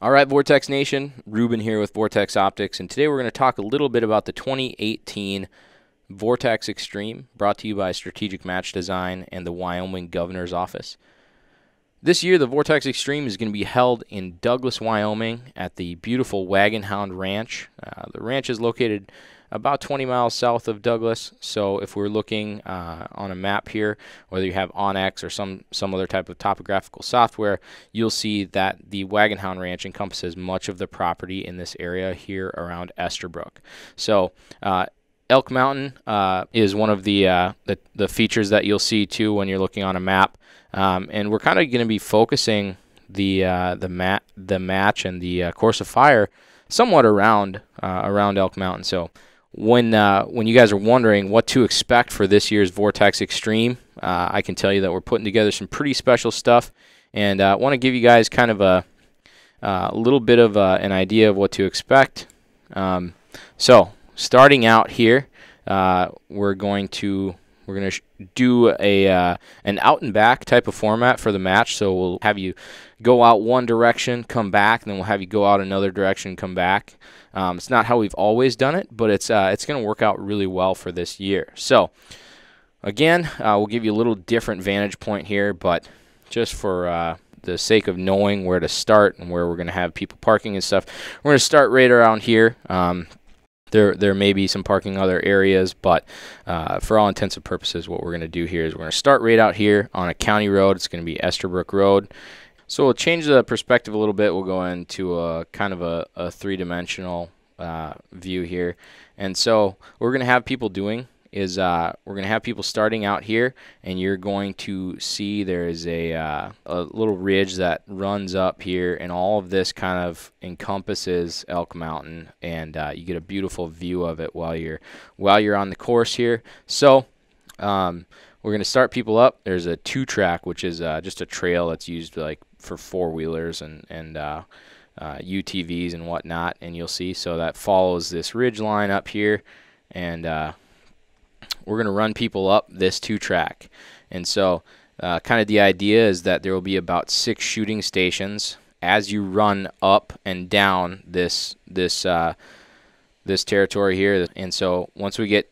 All right, Vortex Nation, Reuben here with Vortex Optics, and today we're going to talk a little bit about the 2018 Vortex Extreme, brought to you by Strategic Match Design and the Wyoming Governor's Office. This year, the Vortex Extreme is going to be held in Douglas, Wyoming at the beautiful Wagon Hound Ranch. The ranch is located about 20 miles south of Douglas, so if we're looking on a map here, whether you have OnX or some other type of topographical software, you'll see that the Wagon Hound Ranch encompasses much of the property in this area here around Esterbrook. So Elk Mountain is one of the features that you'll see too when you're looking on a map, and we're kind of going to be focusing the match and the course of fire somewhat around Elk Mountain. So when you guys are wondering what to expect for this year's Vortex Extreme, I can tell you that we're putting together some pretty special stuff, and I want to give you guys kind of a little bit of an idea of what to expect. So starting out here, we're going to do an out and back type of format for the match. So we'll have you go out one direction, come back, and then we'll have you go out another direction, come back. It's not how we've always done it, but it's going to work out really well for this year. So again, we'll give you a little different vantage point here, but just for the sake of knowing where to start and where we're going to have people parking and stuff, we're going to start right around here. There may be some parking other areas, but for all intents and purposes, what we're going to do here is we're going to start right out here on a county road. It's going to be Esterbrook Road. So we'll change the perspective a little bit. We'll go into a kind of a three-dimensional view here. And so what we're going to have people doing is we're going to have people starting out here, and you're going to see there is a little ridge that runs up here, and all of this kind of encompasses Elk Mountain, and you get a beautiful view of it while you're on the course here. So we're going to start people up. There's a 2-track, which is just a trail that's used like for four-wheelers and UTVs and whatnot, and you'll see. So that follows this ridge line up here, and we're going to run people up this 2-track. And so kind of the idea is that there will be about 6 shooting stations as you run up and down this territory here. And so once we get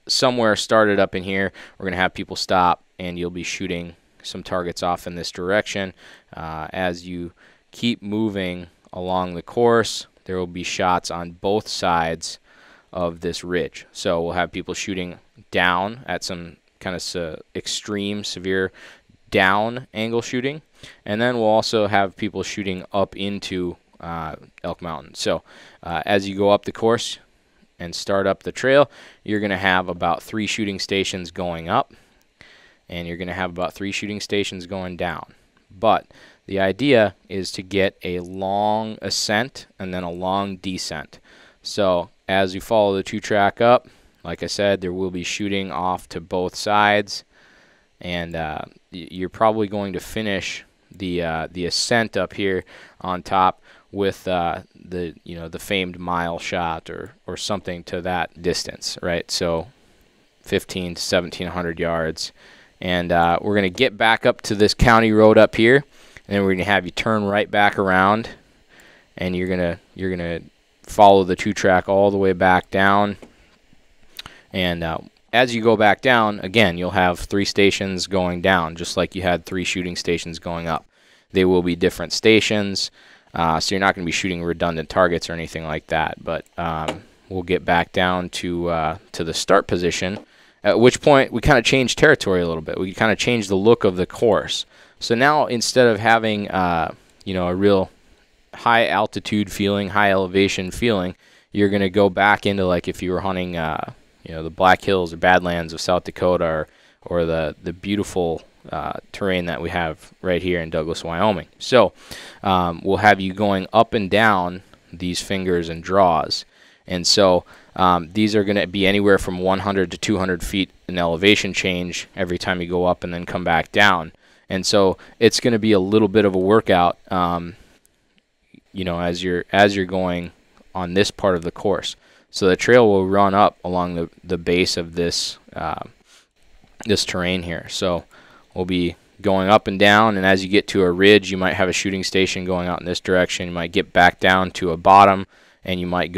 somewhere started up in here, we're going to have people stop, and you'll be shooting some targets off in this direction. As you keep moving along the course, there will be shots on both sides of this ridge. So we'll have people shooting down at some kind of extreme, severe down angle shooting, and then we'll also have people shooting up into Elk Mountain. So as you go up the course and start up the trail, you're going to have about 3 shooting stations going up, and you're going to have about 3 shooting stations going down. But the idea is to get a long ascent and then a long descent. So as you follow the 2-track up, like I said, there will be shooting off to both sides, and you're probably going to finish the ascent up here on top with the famed mile shot or something to that distance, right? So 15 to 1,700 yards, and we're going to get back up to this county road up here, and then we're going to have you turn right back around, and you're gonna follow the 2-track all the way back down. And as you go back down, again, you'll have 3 stations going down, just like you had 3 shooting stations going up. They will be different stations, so you're not going to be shooting redundant targets or anything like that. But we'll get back down to the start position, at which point we kind of change territory a little bit. We kind of change the look of the course. So now instead of having a real high altitude feeling, high elevation feeling, you're going to go back into like if you were hunting the Black Hills or Badlands of South Dakota, or the beautiful terrain that we have right here in Douglas, Wyoming. So we'll have you going up and down these fingers and draws. And so these are going to be anywhere from 100 to 200 feet in elevation change every time you go up and then come back down. And so it's going to be a little bit of a workout, as you're going on this part of the course. So the trail will run up along the base of this this terrain here. So we'll be going up and down, and as you get to a ridge, you might have a shooting station going out in this direction. You might get back down to a bottom, and you might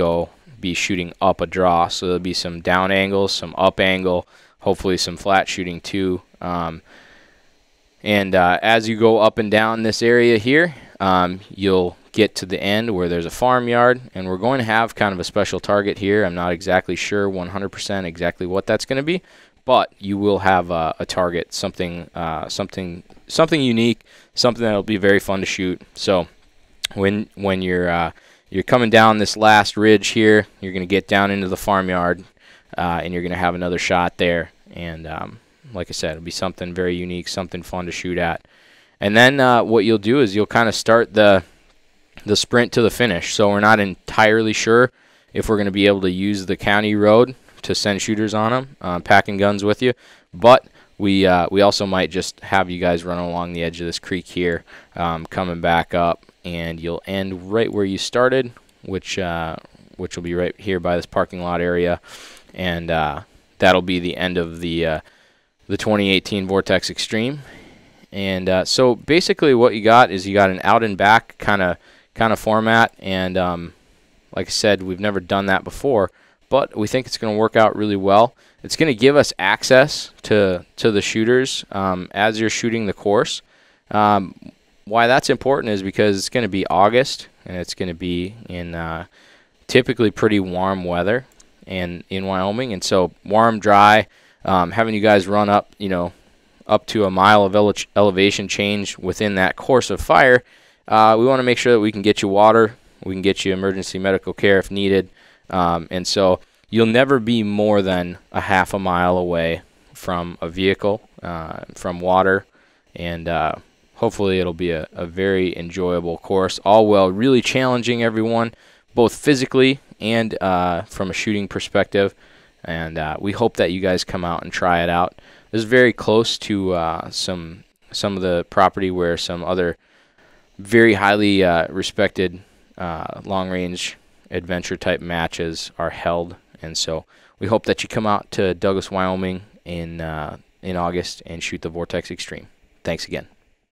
be shooting up a draw. So there'll be some down angles, some up angle, hopefully some flat shooting too. As you go up and down this area here, you'll get to the end where there's a farmyard, and we're going to have kind of a special target here. I'm not exactly sure 100% exactly what that's going to be, but you will have a target, something unique, something that'll be very fun to shoot. So when you're coming down this last ridge here, you're going to get down into the farmyard, and you're going to have another shot there. And like I said, it'll be something very unique, something fun to shoot at. And then what you'll do is you'll kind of start the sprint to the finish. So we're not entirely sure if we're going to be able to use the county road to send shooters on them, packing guns with you. But we also might just have you guys run along the edge of this creek here, coming back up, and you'll end right where you started, which will be right here by this parking lot area, and that'll be the end of the 2018 Vortex Extreme. And so basically what you got is you got an out and back kind of format, and like I said, we've never done that before, but we think it's going to work out really well. It's going to give us access to the shooters as you're shooting the course. Why that's important is because it's going to be August, and it's going to be in typically pretty warm weather and in Wyoming, and so warm, dry, having you guys run up, up to a mile of elevation change within that course of fire. We want to make sure that we can get you water, we can get you emergency medical care if needed, and so you'll never be more than a half a mile away from a vehicle, from water, and hopefully it'll be a very enjoyable course, all while really challenging everyone, both physically and from a shooting perspective. And we hope that you guys come out and try it out. This is very close to some of the property where some other very highly respected long-range adventure type matches are held, and so we hope that you come out to Douglas, Wyoming in August and shoot the Vortex Extreme. Thanks again.